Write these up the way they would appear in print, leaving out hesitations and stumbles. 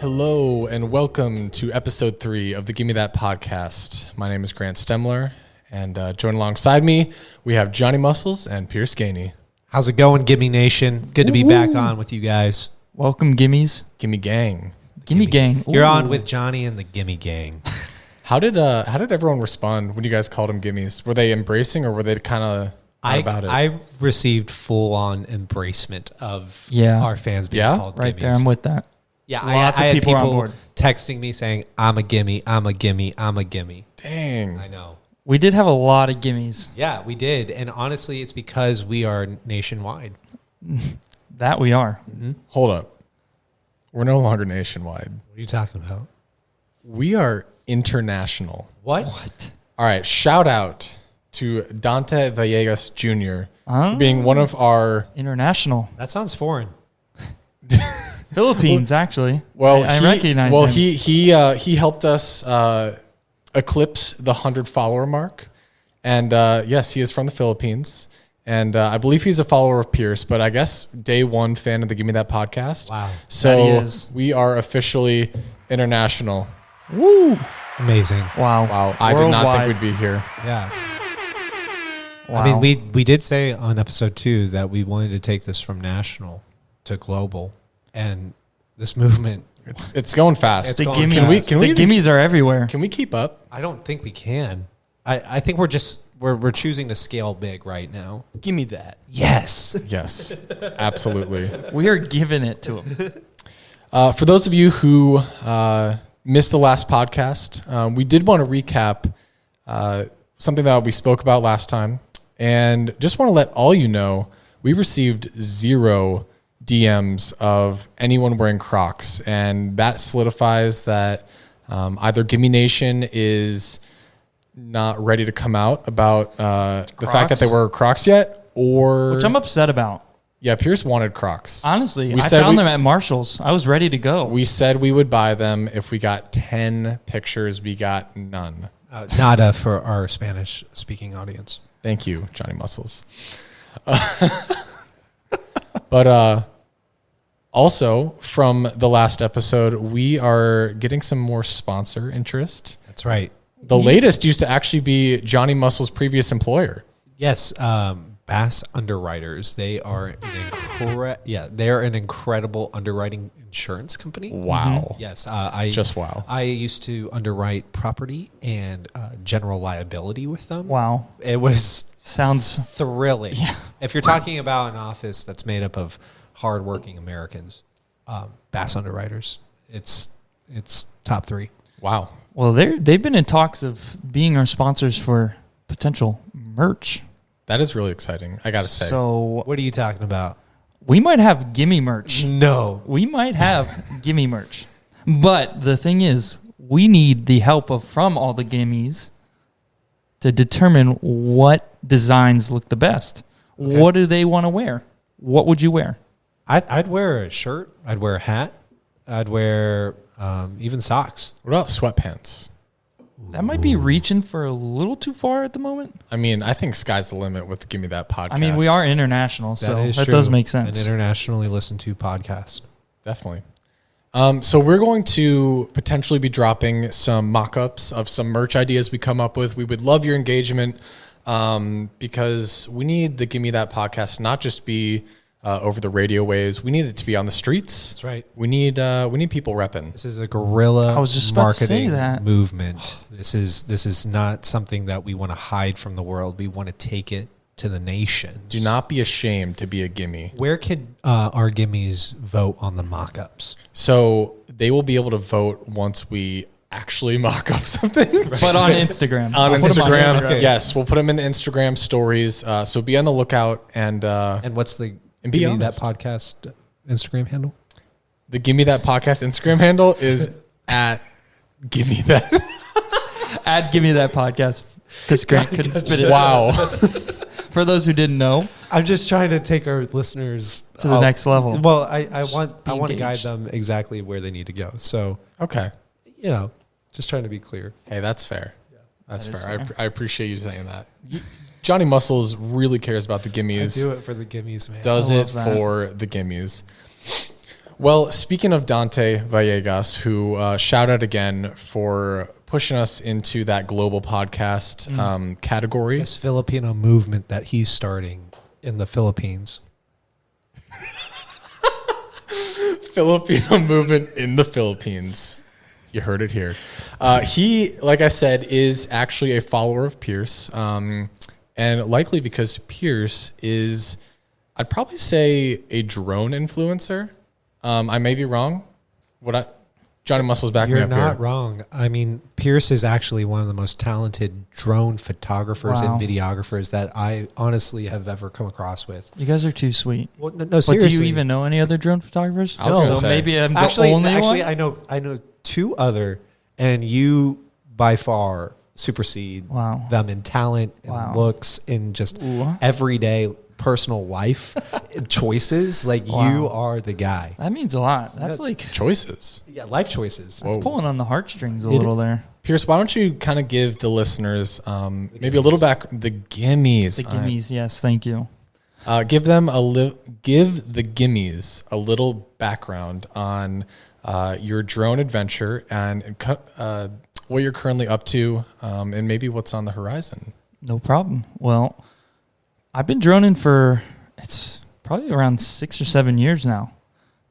Hello and welcome to episode 3 of the Gimme That podcast. My name is Grant Stemler, and joined alongside me, we have Johnny Muscles and Pierce Gainey. How's it going, Gimme Nation? Good to be back on with you guys. Welcome, Gimmies. Gimme Gang. Gimme Gang. You're on with Johnny and the Gimme Gang. How did everyone respond when you guys called them Gimmies? Were they embracing or were they kind of about it? I received full-on embracement of our fans being called right Gimmies. There, I'm with that. Yeah, Lots I of had people are on board. texting me saying, I'm a gimme, I'm a gimme, I'm a gimme. Dang. I know. We did have a lot of gimmies. Yeah, we did. And honestly, it's because we are nationwide. That we are. Mm-hmm. Hold up. We're no longer nationwide. What are you talking about? We are international. What? All right, shout out to Dante Villegas Jr. for being one of our... International. That sounds foreign. Philippines, actually. Well, I recognize well, him. he helped us eclipse the 100 follower mark, and yes, he is from the Philippines, and I believe he's a follower of Pierce. But I guess day one fan of the Gimme That podcast. Wow, so we are officially international. Woo! Amazing. Wow. I did not think we'd be here. Yeah. Wow. I mean, we did say on episode 2 that we wanted to take this from national to global, and this movement, It's going fast. the going gimmies. Can we the gimmies are everywhere. Can we keep up? I don't think we can. I think we're choosing to scale big right now. Give me that. Yes. Yes, absolutely. We are giving it to them. For those of you who missed the last podcast, we did want to recap something that we spoke about last time. And just want to let all you know, we received 0 DMs of anyone wearing Crocs. And that solidifies that either Gimme Nation is not ready to come out about the fact that they wear Crocs yet, or... Which I'm upset about. Yeah, Pierce wanted Crocs. Honestly, I found them at Marshall's. I was ready to go. We said we would buy them if we got 10 pictures. We got none. Nada for our Spanish-speaking audience. Thank you, Johnny Muscles. But also, from the last episode, we are getting some more sponsor interest. That's right. The latest used to actually be Johnny Muscles' previous employer. Yes, Bass Underwriters. They are an incredible underwriting insurance company. Wow. Yes, wow. I used to underwrite property and general liability with them. Wow. It was Sounds thrilling. Yeah. If you're talking about an office that's made up of hardworking Americans, Bass Underwriters, it's top 3. Wow. well. They've been in talks of being our sponsors for potential merch. That is really exciting, I got to say. So What are you talking about? we might have Gimme merch. No. We might have Gimme merch. But the thing is, we need the help from all the Gimmies to determine what designs look the best. Okay. What do they want to wear? What would you wear? I'd wear a shirt. I'd wear a hat. I'd wear even socks. What about sweatpants? That might be reaching for a little too far at the moment. I mean, I think sky's the limit with Gimme That podcast. I mean, we are international, so that true. does make sense. An internationally listened to podcast. Definitely. So we're going to potentially be dropping some mock-ups of some merch ideas we come up with. We would love your engagement because we need the Gimme That podcast to not just be over the radio waves. We need it to be on the streets. That's right. We need people repping. This is a guerrilla I was just about to say marketing that. movement. This is not something that we want to hide from the world. We want to take it to the nations. Do not be ashamed to be a gimme. Where can our gimmies vote on the mock-ups? So they will be able to vote once we actually mock up something. But on Instagram. On I'll put 'em Instagram. Okay. Yes, we'll put them in the Instagram stories. So be on the lookout and what's the and be Gimme That honest. podcast Instagram handle? The Gimme That podcast Instagram handle is at Gimme That. Add Gimme That podcast because Grant couldn't spit it. Wow. For those who didn't know, I'm just trying to take our listeners to the next level. Well, I want to guide engaged. them exactly where they need to go. So, Okay. just trying to be clear. Hey, that's fair. That's That is fair. fair. I appreciate you saying that. Johnny Muscles really cares about the gimmies. I do it for the gimmies, man. Does I it love that. for the gimmies. Well, speaking of Dante Villegas, who shout out again for pushing us into that global podcast category. This Filipino movement that he's starting in the Philippines. Filipino movement in the Philippines. You heard it here. He, like I said, is actually a follower of Pierce. And likely because Pierce is, I'd probably say, a drone influencer. I may be wrong. Johnny Muscle's backing me You're up here. not wrong. I mean, Pierce is actually one of the most talented drone photographers Wow. and videographers that I honestly have ever come across with. You guys are too sweet. Well, no, But seriously. do you even know any other drone photographers? I was gonna so say. maybe I'm the Actually, only one. I know two other, and you by far supersede Wow. them in talent and Wow. looks in just Ooh. everyday personal life choices. Like you Wow. are the guy. That means a lot. That's That- like Choices. Yeah, life choices. Whoa. pulling on the heartstrings a It- little there. Pierce, why don't you kind of give the listeners maybe a little back the gimmies. The gimmies, yes, thank you. Give the gimmies a little background on your drone adventure and what you're currently up to, and maybe what's on the horizon. No problem. Well, I've been droning for, it's probably around 6 or 7 years now.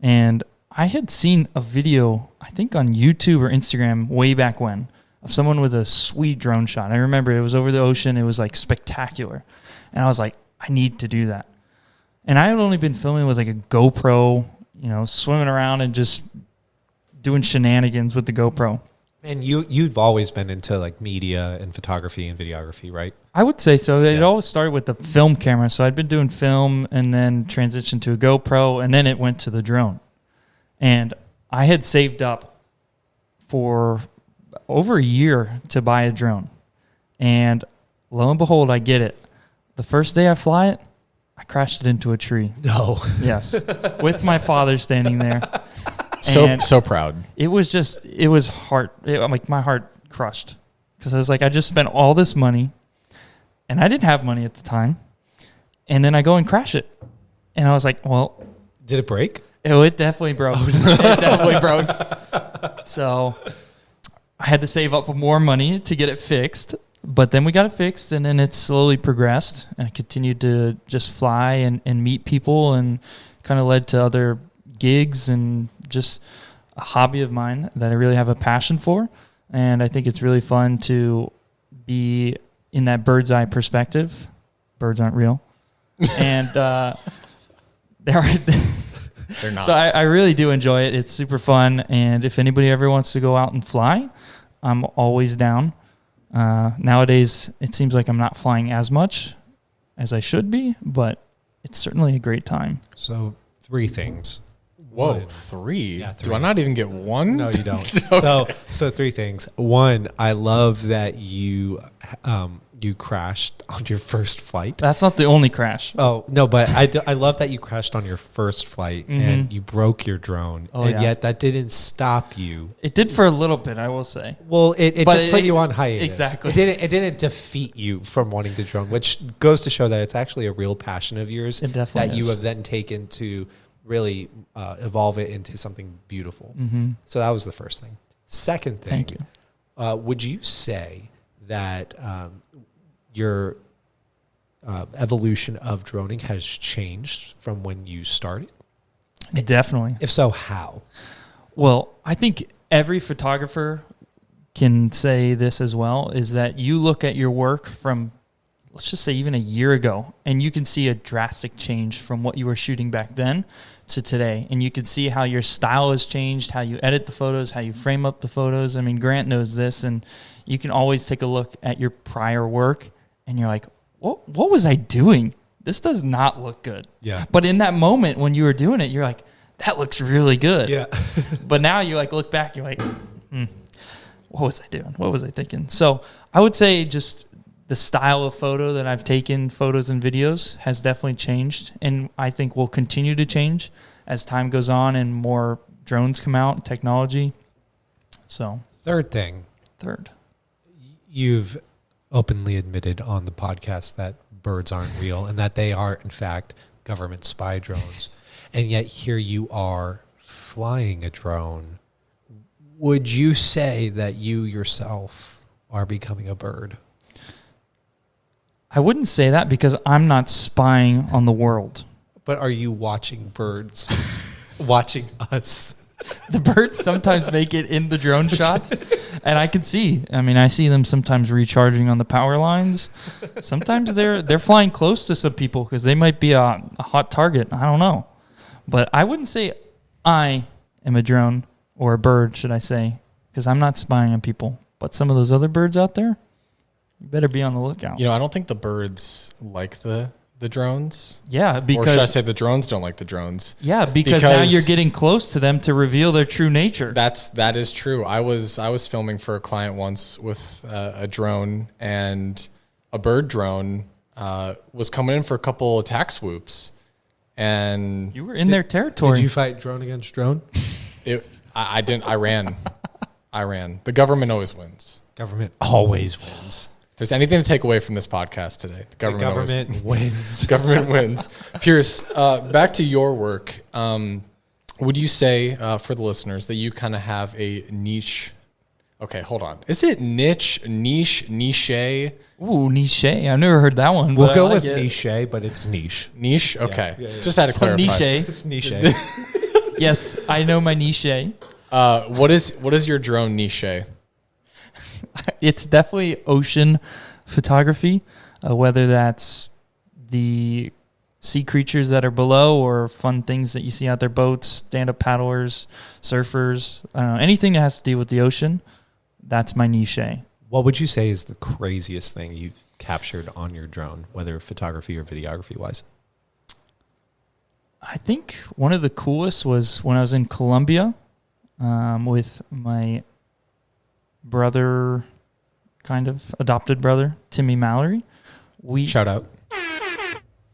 And I had seen a video, I think on YouTube or Instagram way back when, of someone with a sweet drone shot. I remember it was over the ocean. It was like spectacular. And I was like, I need to do that. And I had only been filming with like a GoPro, swimming around and just doing shenanigans with the GoPro. And you've always been into like media and photography and videography, right? I would say so. It Yeah. always started with the film camera. So I'd been doing film and then transitioned to a GoPro, and then it went to the drone. And I had saved up for over a year to buy a drone. And lo and behold, I get it. The first day I fly it, I crashed it into a tree. No. Yes. With my father standing there. So proud. It was my heart crushed. Because I was like, I just spent all this money, and I didn't have money at the time. And then I go and crash it. And I was like, well, Did it break? it definitely broke. It definitely broke. So I had to save up more money to get it fixed. But then we got it fixed, and then it slowly progressed. And I continued to just fly and meet people, and kind of led to other gigs and just a hobby of mine that I really have a passion for. And I think it's really fun to be in that bird's eye perspective. Birds aren't real. And they're not. So I really do enjoy it. It's super fun. And if anybody ever wants to go out and fly, I'm always down. Nowadays, it seems like I'm not flying as much as I should be, but it's certainly a great time. So 3 things. Whoa, One. 3? Yeah, Do 3. I not even get one? No, you don't. Okay. So 3 things. One, I love that you crashed on your first flight. That's not the only crash. Oh, no, but I love that you crashed on your first flight and you broke your drone. Oh, and yeah. yet that didn't stop you. It did for a little bit, I will say. Well, it But just put you on hiatus. Exactly. It didn't defeat you from wanting to drone, which goes to show that it's actually a real passion of yours. It definitely that you is. have then taken to really evolve it into something beautiful. Mm-hmm. So that was the first thing. Second thing, Thank you. would you say that your evolution of droning has changed from when you started? Definitely. If so, how? Well, I think every photographer can say this as well, is that you look at your work from, let's just say even a year ago, and you can see a drastic change from what you were shooting back then to today. And you can see how your style has changed, how you edit the photos, how you frame up the photos. I mean, Grant knows this, and you can always take a look at your prior work and you're like, what was I doing? This does not look good. Yeah. But in that moment when you were doing it, you're like, that looks really good. Yeah. But now you like look back, you're like, what was I doing? What was I thinking? So I would say just the style of photo that I've taken, photos and videos, has definitely changed, and I think will continue to change as time goes on and more drones come out, technology. So Third thing, you've openly admitted on the podcast that birds aren't real and that they are, in fact, government spy drones. And yet here you are flying a drone, would you say that you yourself are becoming a bird? I wouldn't say that because I'm not spying on the world. But are you watching birds? Watching us? The birds sometimes make it in the drone shots, and I can see. I mean, I see them sometimes recharging on the power lines. Sometimes they're flying close to some people because they might be a hot target. I don't know. But I wouldn't say I am a drone or a bird, should I say, because I'm not spying on people. But some of those other birds out there, you better be on the lookout. You know, I don't think the birds like the drones. Yeah, because... Or should I say the drones don't like the drones? Yeah, because now you're getting close to them to reveal their true nature. That is true. I was filming for a client once with a drone, and a bird drone was coming in for a couple attack swoops, and you were in their territory. Did you fight drone against drone? I didn't. I ran. The government always wins. Government always wins. If there's anything to take away from this podcast today, the government wins. Government wins. Pierce, back to your work. Would you say, for the listeners, that you kind of have a niche? Okay, hold on. Is it niche? Ooh, niche. I've never heard that one. We'll go with niche, but it's niche. Niche? Okay. Yeah. Just had to clarify. Niche. It's niche. Yes, I know my niche. What is your drone niche? It's definitely ocean photography, whether that's the sea creatures that are below or fun things that you see out there, boats, stand-up paddlers, surfers, anything that has to do with the ocean. That's my niche. What would you say is the craziest thing you've captured on your drone, whether photography or videography wise? I think one of the coolest was when I was in Colombia with my brother, kind of adopted brother, Timmy Mallory. Shout out.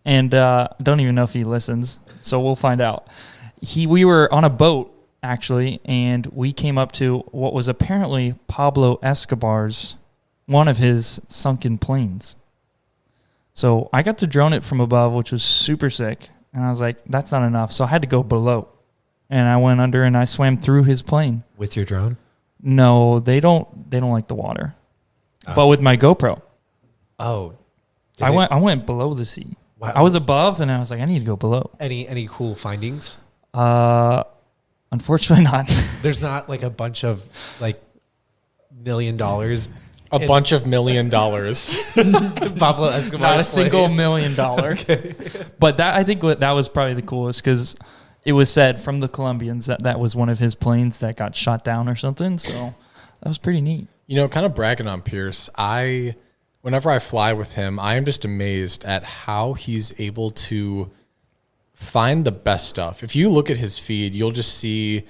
And don't even know if he listens, so we'll find out. We were on a boat, actually, and we came up to what was apparently Pablo Escobar's, one of his sunken planes. So I got to drone it from above, which was super sick. And I was like, that's not enough. So I had to go below. And I went under and I swam through his plane. With your drone? No, they don't like the water. But with my GoPro. Oh. I went below the sea. Wow. I was above and I was like, I need to go below. Any cool findings? Unfortunately not. There's not like a bunch of like $1 million. A bunch of $1 million. Pablo Escobar. Not a single $1 million. Okay. But I think that was probably the coolest because it was said from the Colombians that was one of his planes that got shot down or something. So that was pretty neat. You know, kind of bragging on Pierce, whenever I fly with him, I am just amazed at how he's able to find the best stuff. If you look at his feed, you'll just see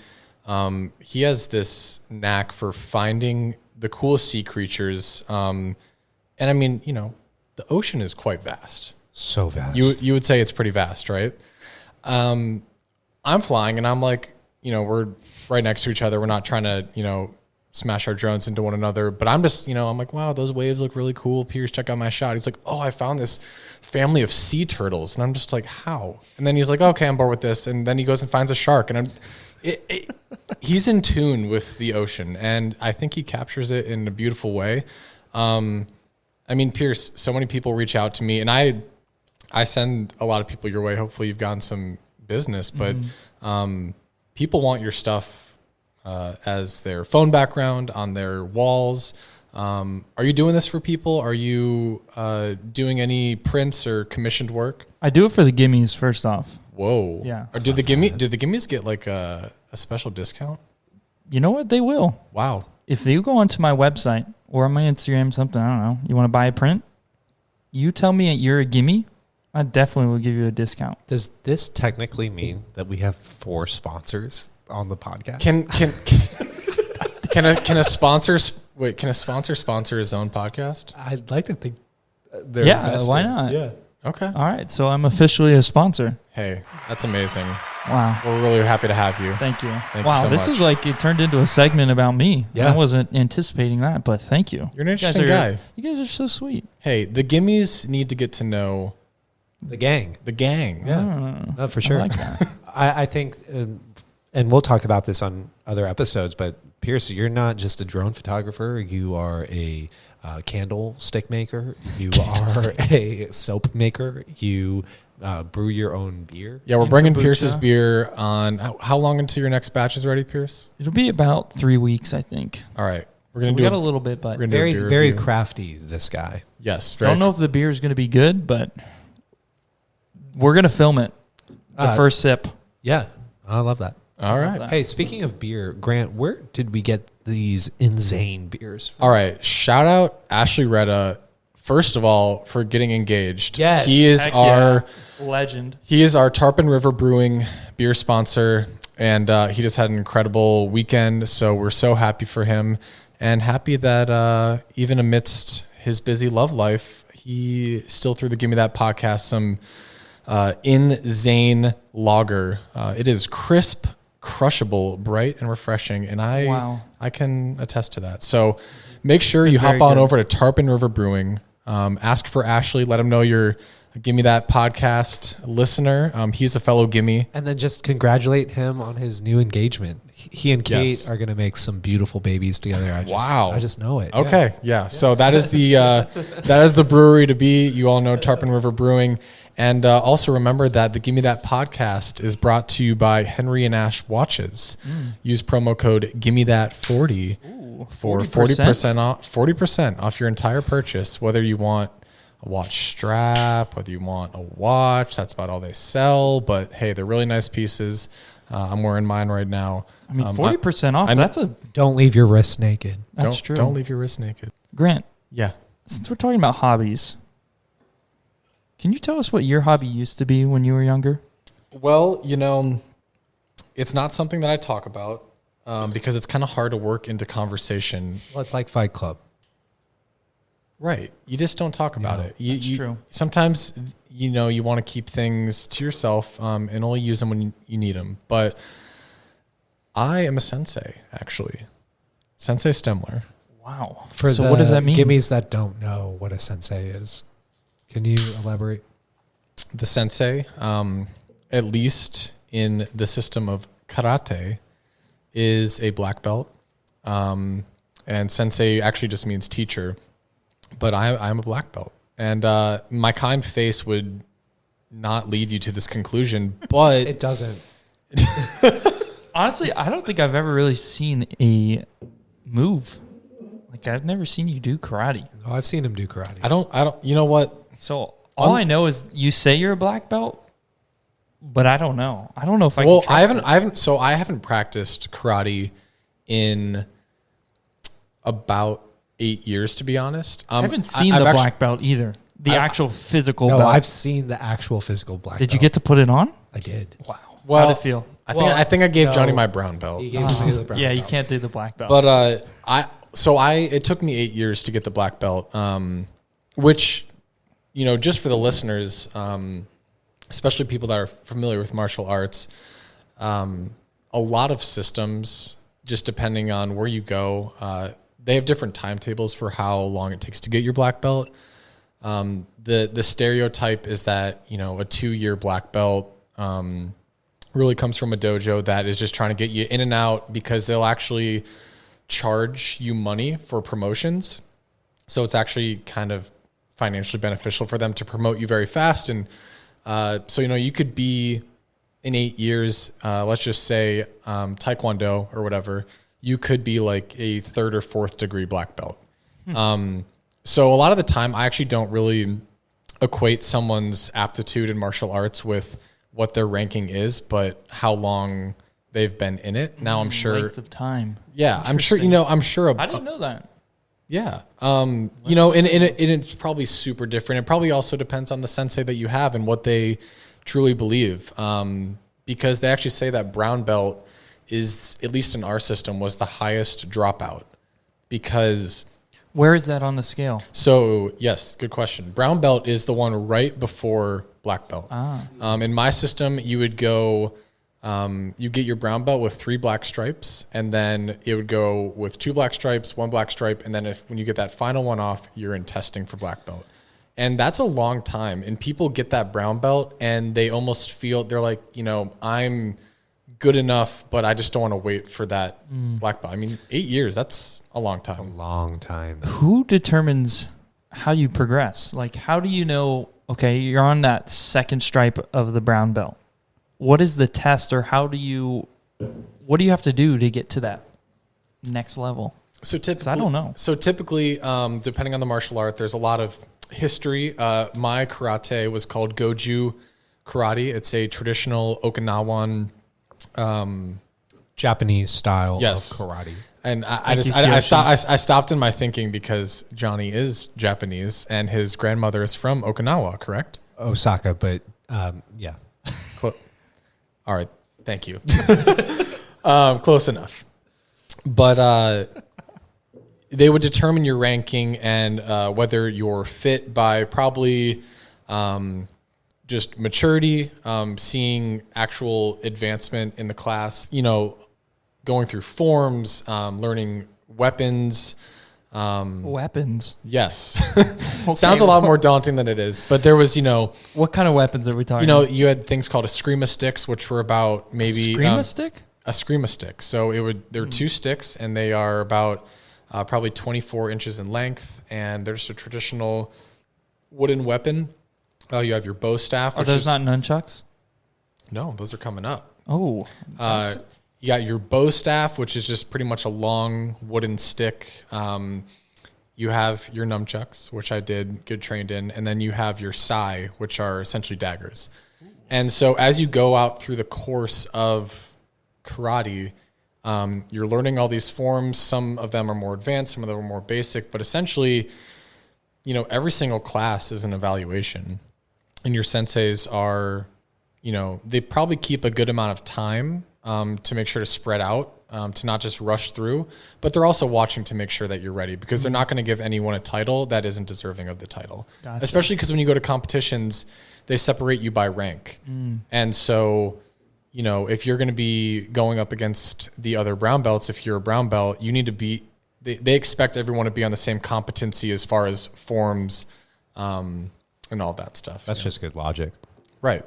he has this knack for finding the coolest sea creatures. And I mean, you know, the ocean is quite vast. So vast. You would say it's pretty vast, right? I'm flying and I'm like, you know, we're right next to each other. We're not trying to, you know, smash our drones into one another. But I'm just, you know, I'm like, wow, those waves look really cool. Pierce, check out my shot. He's like, oh, I found this family of sea turtles. And I'm just like, how? And then he's like, okay, I'm bored with this. And then he goes and finds a shark. And he's in tune with the ocean. And I think he captures it in a beautiful way. I mean, Pierce, so many people reach out to me. And I send a lot of people your way. Hopefully you've gotten some business. But people want your stuff as their phone background on their walls. Are you doing this for people? Are you doing any prints or commissioned work? I do it for the Gimmes first off. Whoa. Yeah. Or did the Gimmes get like a special discount? You know what? They will. Wow. If you go onto my website or on my Instagram, something, I don't know, you want to buy a print, you tell me you're a Gimme, I definitely will give you a discount. Does this technically mean that we have 4 sponsors on the podcast? Can a sponsor sponsor his own podcast? I'd like to think they're Yeah, why not? Yeah. Okay. All right, so I'm officially a sponsor. Hey, that's amazing. Wow. We're really happy to have you. Thank you. Thank wow, you so this much. is like it turned into a segment about me. Yeah. I wasn't anticipating that, but thank you. You're an interesting guy. You guys are so sweet. Hey, the Gimmes need to get to know The gang. the gang. Yeah. No, for sure. I like that. I think And we'll talk about this on other episodes, but Pierce, you're not just a drone photographer. You are a candlestick maker. You are a soap maker. You brew your own beer. Yeah, we're And bringing kombucha. Pierce's beer on. How long until your next batch is ready, Pierce? It'll be about 3 weeks, I think. All right. We're So going we to got do a little bit, but we're gonna do a Very, beer very review. crafty, this guy. Yes. Very don't know if the beer is going to be good, but we're going to film it. The first sip. Yeah, I love that. All right. that. Hey, speaking of beer, Grant, where did we get these insane beers? All right. Shout out Ashley Retta, first of all, for getting engaged. Yes. He is Heck our yeah. Legend. He is our Tarpon River Brewing beer sponsor, and he just had an incredible weekend. So we're so happy for him, and happy that even amidst his busy love life, he still threw the Gimme That podcast some insane lager. It is crisp, crushable, bright, and refreshing, and I can attest to that. So make sure you hop very on good. over to Tarpon River Brewing. Ask for Ashley. Let him know you're a Gimme That podcast listener. He's a fellow Gimme. And then just congratulate him on his new engagement. He and Kate Yes. are going to make some beautiful babies together. I just know it. Okay, yeah. So that is the brewery to be. You all know Tarpon River Brewing, and also remember that the Gimme That podcast is brought to you by Henry and Ash Watches. Use promo code Gimme That 40 for 40% off. 40% off your entire purchase, whether you want a watch strap, whether you want a watch. That's about all they sell. But hey, they're really nice pieces. I'm wearing mine right now. I mean, 40% off. I know- That's Don't leave your wrists naked. that's true. Don't leave your wrist naked. Grant, Yeah. since we're talking about hobbies, can you tell us what your hobby used to be when you were younger? Well, it's not something that I talk about because it's kind of hard to work into conversation. Well, it's like Fight Club. Right. You just don't talk about it. That's true. Sometimes, you want to keep things to yourself and only use them when you need them. But I am a sensei, actually. Sensei Stemler. Wow. For so the what does that mean? Gimmies that don't know what a sensei is, can you elaborate? The sensei, at least in the system of karate, is a black belt. And sensei actually just means teacher. But I'm a black belt. And my kind face would not lead you to this conclusion, but It doesn't. Honestly, I don't think I've ever really seen a move. Like, I've never seen you do karate. Oh, I've seen him do karate. I don't, you know what? So all I know is you say you're a black belt, but I don't know. I don't know if I Well, can trust I haven't practiced karate in about 8 years, to be honest. I haven't seen I've the actually- black belt either. The actual physical No, belt. I've seen the actual physical black Did belt. you get to put it on? I did. Wow. Well, How'd it feel? I think I gave no. Johnny my brown belt. He gave me the brown Yeah, you belt. can't do the black belt. But it took me 8 years to get the black belt, which, just for the listeners, especially people that are familiar with martial arts, a lot of systems, just depending on where you go, they have different timetables for how long it takes to get your black belt. The stereotype is that, a 2-year black belt really comes from a dojo that is just trying to get you in and out because they'll actually charge you money for promotions. So it's actually kind of financially beneficial for them to promote you very fast. And so, you could be in 8 years, let's just say Taekwondo or whatever, you could be like a 3rd or 4th degree black belt. So a lot of the time I actually don't really equate someone's aptitude in martial arts with what their ranking is, but how long they've been in it. Now I'm sure, Length of time. yeah, I'm sure, I'm sure. I didn't know that. Yeah. And it's probably super different. It probably also depends on the sensei that you have and what they truly believe. Because they actually say that brown belt is, at least in our system, was the highest dropout. Because, Where is that on the scale? so yes, good question. Brown belt is the one right before black belt. In my system, you would go, you get your brown belt with 3 black stripes, and then it would go with 2 black stripes, 1 black stripe, and then when you get that final one off, you're in testing for black belt. And that's a long time. And people get that brown belt, and they almost feel, they're like, I'm good enough, but I just don't want to wait for that black belt. I mean, 8 years, that's a long time. Long time. Who determines how you progress? Like, how do you know, okay, you're on that second stripe of the brown belt. What is the test, or what do you have to do to get to that next level? So typically, I don't know. So typically, depending on the martial art, there's a lot of history. My karate was called Goju Karate. It's a traditional Okinawan Japanese style Yes. of karate. And I stopped in my thinking because Johnny is Japanese and his grandmother is from Okinawa, correct? Osaka, but yeah. All right, thank you. Close enough. But they would determine your ranking and whether you're fit by probably just maturity, seeing actual advancement in the class, going through forms, learning weapons. Weapons? Yes. Sounds a lot more daunting than it is. But there was, What kind of weapons are we talking about? you had things called eskrima sticks, which were about maybe... Eskrima stick? A eskrima stick. So there are 2 sticks, and they are about probably 24 inches in length, and they're just a traditional wooden weapon. You have your bow staff. Are those not nunchucks? No, those are coming up. Oh. You got your bow staff, which is just pretty much a long wooden stick. You have your nunchucks, which I did get trained in, and then you have your sai, which are essentially daggers. And so as you go out through the course of karate, you're learning all these forms. Some of them are more advanced, some of them are more basic, but essentially, every single class is an evaluation. And your senseis are, they probably keep a good amount of time to make sure to spread out, to not just rush through, but they're also watching to make sure that you're ready, because they're not going to give anyone a title that isn't deserving of the title. Gotcha. Especially because when you go to competitions, they separate you by rank. And so, if you're going to be going up against the other brown belts, if you're a brown belt, you need to be, they expect everyone to be on the same competency as far as forms and all that stuff. That's just good logic. Right.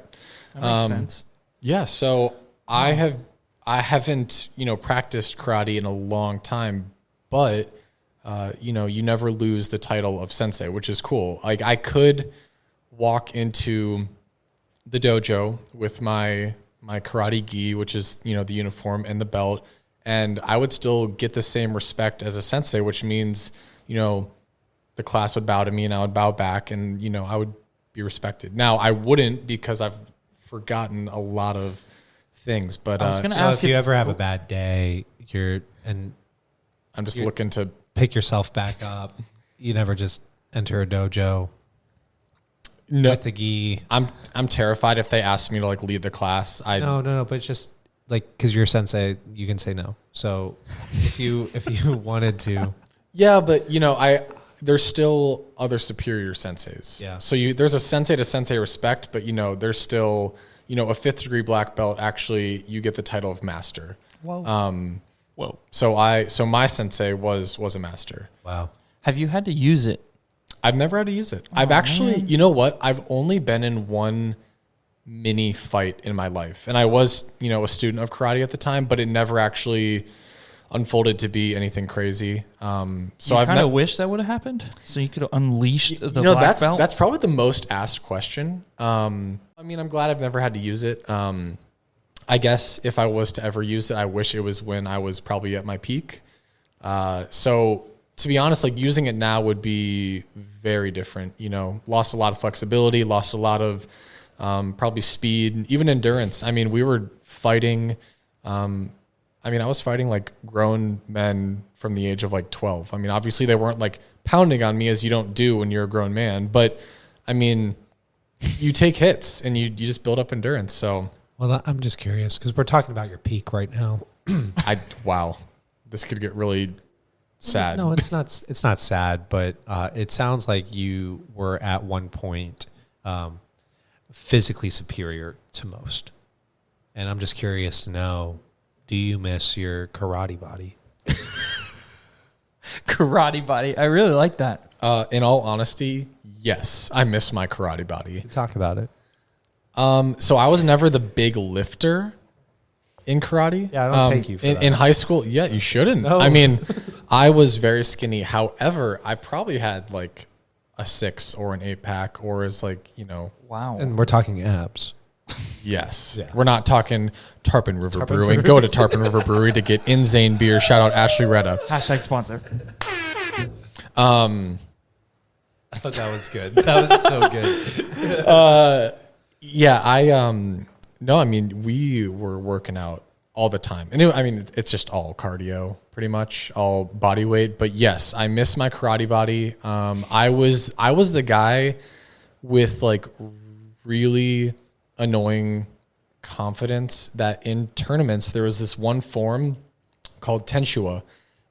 That makes sense. Yeah. So I haven't, practiced karate in a long time, but, you never lose the title of sensei, which is cool. Like, I could walk into the dojo with my karate gi, which is, the uniform and the belt, and I would still get the same respect as a sensei, which means, the class would bow to me and I would bow back, and, I would be respected. Now, I wouldn't, because I've forgotten a lot of things, but I was going to so ask if you ever have a bad day, I'm just looking to pick yourself back up. You never just enter a dojo with the gi. I'm terrified if they ask me to lead the class. No, but it's just because you're a sensei, you can say no. So if you wanted to, yeah, but there's still other superior senseis. Yeah. So there's a sensei to sensei respect, but there's still a 5th degree black belt. Actually, you get the title of master. Whoa. So my sensei was a master. Wow. Have you had to use it? I've never had to use it. I've actually, man. you know what? I've only been in one mini fight in my life, and I was, a student of karate at the time, but it never actually unfolded to be anything crazy. So I kind of wish that would have happened, so you could have unleashed the black belt. That's probably the most asked question. I'm glad I've never had to use it. I guess if I was to ever use it, I wish it was when I was probably at my peak. So to be honest, using it now would be very different. Lost a lot of flexibility, lost a lot of probably speed, even endurance. We were fighting. I was fighting grown men from the age of 12. Obviously they weren't pounding on me, as you don't do when you're a grown man, but you take hits and you just build up endurance. So, well, I'm just curious because we're talking about your peak right now. Wow, this could get really sad. No, it's not. It's not sad, but it sounds like you were at one point physically superior to most, and I'm just curious to know: do you miss your karate body? Karate body. I really like that. In all honesty, yes, I miss my karate body. Talk about it. So I was never the big lifter. in karate. Yeah, I don't take you for that. In high school. Yeah, you shouldn't. No. I mean, I was very skinny. However, I probably had like a 6 or an 8-pack, or is like, Wow. And we're talking abs. yes. Yeah. We're not talking Tarpon River Brewing. Go to Tarpon River Brewery to get insane beer. Shout out Ashley Retta. Hashtag sponsor. I thought that was good. That was so good. Yeah, no, I mean, we were working out all the time. And it's just all cardio, pretty much, all body weight. But yes, I miss my karate body. I was the guy with like really annoying confidence that in tournaments there was this one form called Tenshua,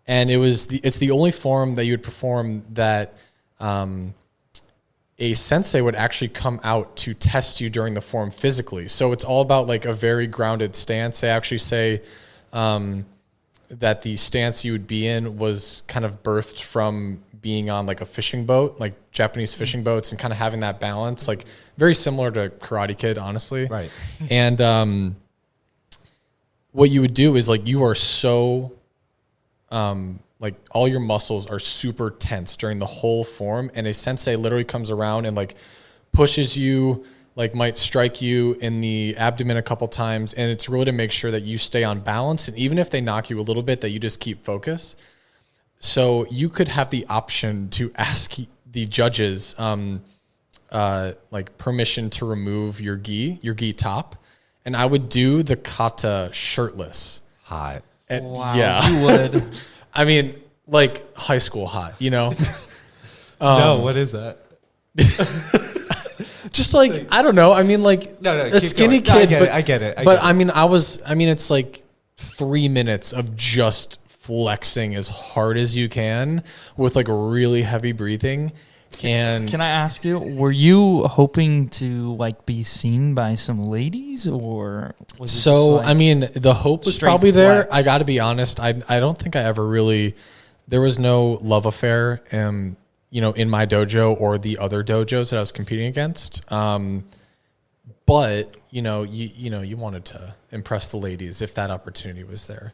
and it's the only form that you would perform that a sensei would actually come out to test you during the form physically. So it's all about like a very grounded stance. They actually say that the stance you would be in was kind of birthed from being on like a fishing boat, like Japanese fishing boats, and kind of having that balance, like very similar to Karate Kid, honestly. Right. And what you would do is like you are so like all your muscles are super tense during the whole form, and a sensei literally comes around and like pushes you, like might strike you in the abdomen a couple times, and it's really to make sure that you stay on balance, and even if they knock you a little bit, that you just keep focus. So you could have the option to ask the judges like permission to remove your gi top, and I would do the kata shirtless. Hot. And Wow. yeah, You would. I mean, like high school hot, No, what is that? Just like, I don't know. I mean, like No, a skinny going. No, kid. I get it. But I mean, it's like 3 minutes of just flexing as hard as you can with like really heavy breathing. And Can I ask you, were you hoping to like be seen by some ladies, or was it just, so, like, I mean, the hope was straight probably there. flex? I got to be honest. I don't think I ever really, there was no love affair, in my dojo or the other dojos that I was competing against. But you wanted to impress the ladies if that opportunity was there,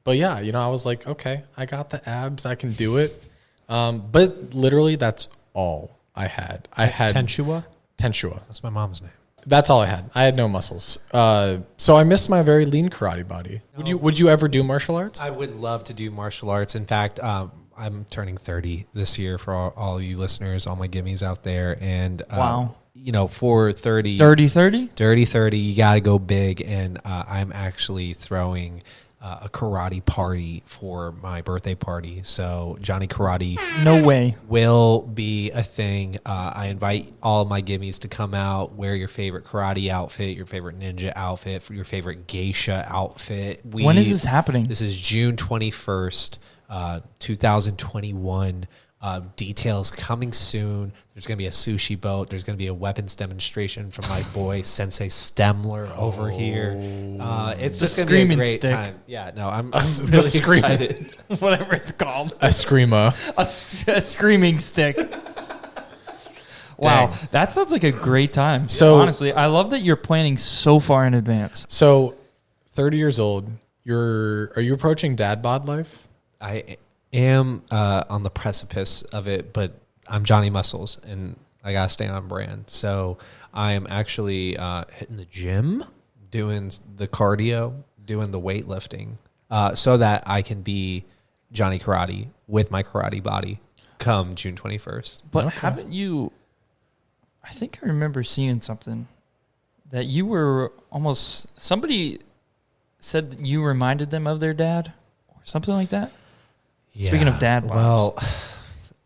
But yeah, I was like, okay, I got the abs, I can do it. But literally, that's all I had. I had Tenshua? Tenshua. That's my mom's name. That's all I had. I had no muscles. So I missed my very lean karate body. Would you ever do martial arts? I would love to do martial arts. In fact, I'm turning 30 this year for all you listeners, all my gimmies out there. And, Wow. For 30, Dirty 30? Dirty 30, you got to go big. And I'm actually throwing a karate party for my birthday party. So Johnny Karate No way. will be a thing. I invite all of my gimmies to come out, wear your favorite karate outfit, your favorite ninja outfit, your favorite geisha outfit. When is this happening? This is June 21st, 2021. Details coming soon. There's going to be a sushi boat. There's going to be a weapons demonstration from my boy Sensei Stemler over here. It's just going to be a screaming great stick. time. Yeah, no, I'm the really scream- excited. Whatever it's called. A screamo. A screaming stick. Wow, Dang. that sounds like a great time. So- honestly, I love that you're planning so far in advance. So 30 years old, are you approaching dad bod life? I am on the precipice of it, but I'm Johnny Muscles, and I gotta stay on brand. So I am actually hitting the gym, doing the cardio, doing the weightlifting, so that I can be Johnny Karate with my karate body come June 21st. But Okay. haven't you? I think I remember seeing something that you were almost. Somebody said that you reminded them of their dad, or something like that. Speaking of dad bods. well,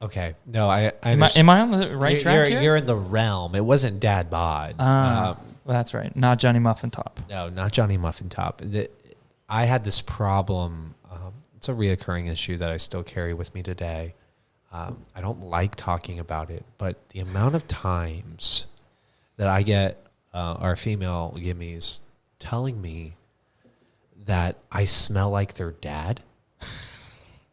okay, no, I Am I on the right track here? You're in the realm. It wasn't dad bod. Well, that's right. Not Johnny Muffin Top. No, not Johnny Muffin Top. I had this problem. It's a reoccurring issue that I still carry with me today. I don't like talking about it, but the amount of times that I get our female gimmies telling me that I smell like their dad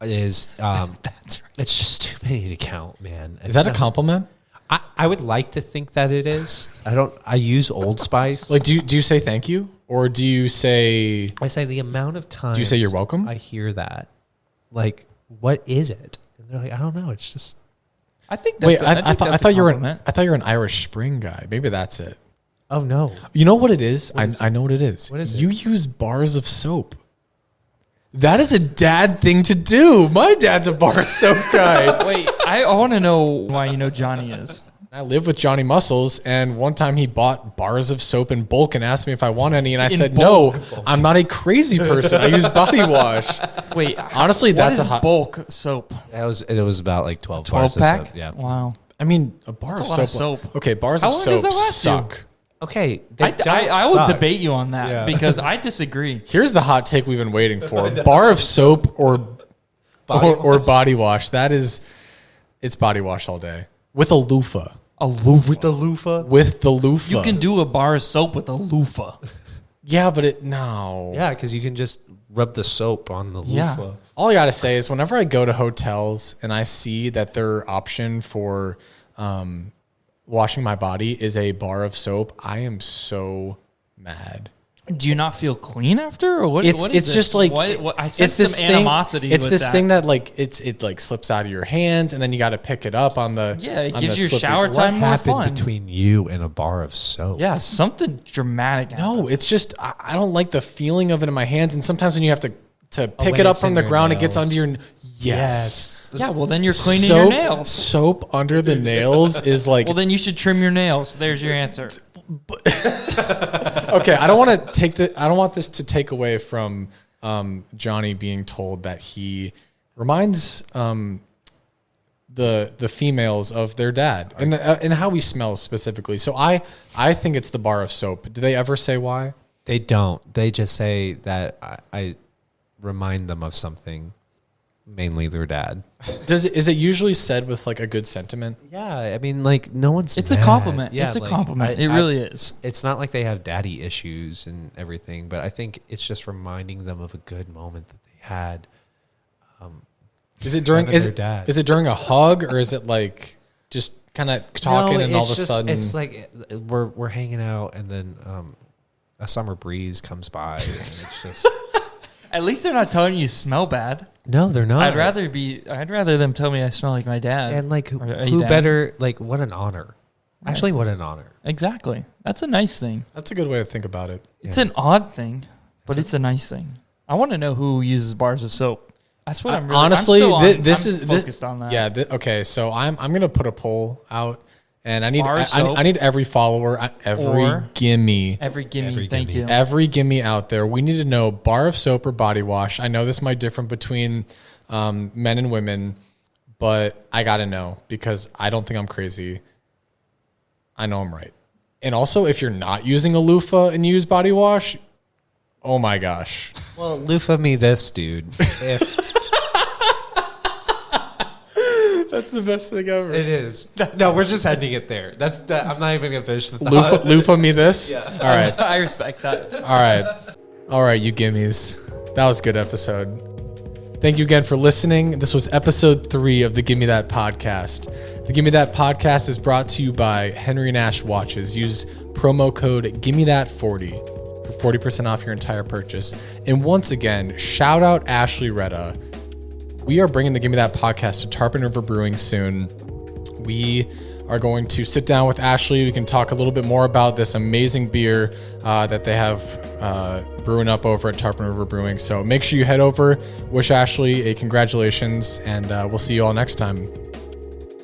is That's right. it's just too many to count, man. Is that a compliment? I would like to think that it is. I use Old Spice. Like, do you say thank you, or do you say? I say the amount of time. Do you say you're welcome? I hear that. Like, what is it? And they're like, I don't know. It's just. I think that's Wait, I I think that's thought a you were compliment. I thought you were an Irish Spring guy. Maybe that's it. Oh no. You know what it is? What is I know what it is. What is it? You use bars of soap. That is a dad thing to do. My dad's a bar of soap guy. Wait, I want to know why you know Johnny is. I live with Johnny Muscles, and one time he bought bars of soap in bulk and asked me if I want any, and I said, bulk? no, I'm not a crazy person. I use body wash. Wait, Honestly, what that's is a hot... bulk soap. It was about like 12 12 bars pack? of soap. Yeah. Wow. I mean, a bar That's of a lot soap. of soap. Okay, bars How of long does soap that last you? suck. Okay. I will debate you on that Yeah. because I disagree. Here's the hot take we've been waiting for. Bar of soap or body wash. That is, it's body wash all day. With a loofah. A loofah. With the loofah. With the loofah. You can do a bar of soap with a loofah. Yeah, but no. Yeah, because you can just rub the soap on the Yeah. loofah. All I got to say is whenever I go to hotels and I see that their option for washing my body is a bar of soap, I am so mad. Do you not feel clean after, or what? It's what is just this? like what, I it's sense this some thing, animosity. It's with this that. thing that like it like slips out of your hands and then you got to pick it up on the Yeah, it on gives the your slippery- shower What time more happened fun. between you and a bar of soap? Yeah, something dramatic. No, it's just I don't like the feeling of it in my hands, and sometimes when you have to pick when it up it's from in the your ground, it gets nails. under your yes. Yeah, well then you're cleaning soap, your nails. Soap under the nails is like Well then you should trim your nails. There's your answer. okay. I don't want this to take away from Johnny being told that he reminds the females of their dad and how he smells specifically. So I think it's the bar of soap. Do they ever say why? They don't. They just say that I remind them of something, mainly their dad. Is it usually said with like a good sentiment? Yeah, I mean, like no one's. It's a mad. compliment. Yeah, it's a like, compliment. It really is. It's not like they have daddy issues and everything, but I think it's just reminding them of a good moment that they had. Is it during Having their dad. is it during a hug or is it like just kind of talking and all of a sudden it's like we're hanging out and then a summer breeze comes by and it's just At least they're not telling you smell bad. no, they're not. I'd rather them tell me I smell like my dad. and like Or who dad. better? Like what an honor! Right. Actually, what an honor! Exactly. That's a nice thing. that's a good way to think about it. It's an odd thing, but it's a nice thing. I want to know who uses bars of soap. That's what I'm really Honestly, I'm this I'm is focused on that. Yeah. Okay. So I'm gonna put a poll out, and I need Bar I soap. need every follower, every Or- gimme, Every gimme. Every Thank gimme. you. every gimme out there. We need to know bar of soap or body wash. I know this might differ between men and women, but I gotta know because I don't think I'm crazy. I know I'm right. And also, if you're not using a loofah and you use body wash, oh my gosh. Well, loofah me this, dude. If That's the best thing ever. it is, no, we're just ending it there. I'm not even gonna finish the thought. Loofah me this? Yeah. All right. I respect that. All right, you gimmies. That was a good episode. Thank you again for listening. This was episode 3 of the Gimme That podcast. The Gimme That podcast is brought to you by Henry Nash Watches. Use promo code GimmeThat40 for 40% off your entire purchase. And once again, shout out Ashley Retta. We are bringing the Gimme That podcast to Tarpon River Brewing soon. We are going to sit down with Ashley. We can talk a little bit more about this amazing beer that they have brewing up over at Tarpon River Brewing. So make sure you head over, wish Ashley a congratulations, and we'll see you all next time.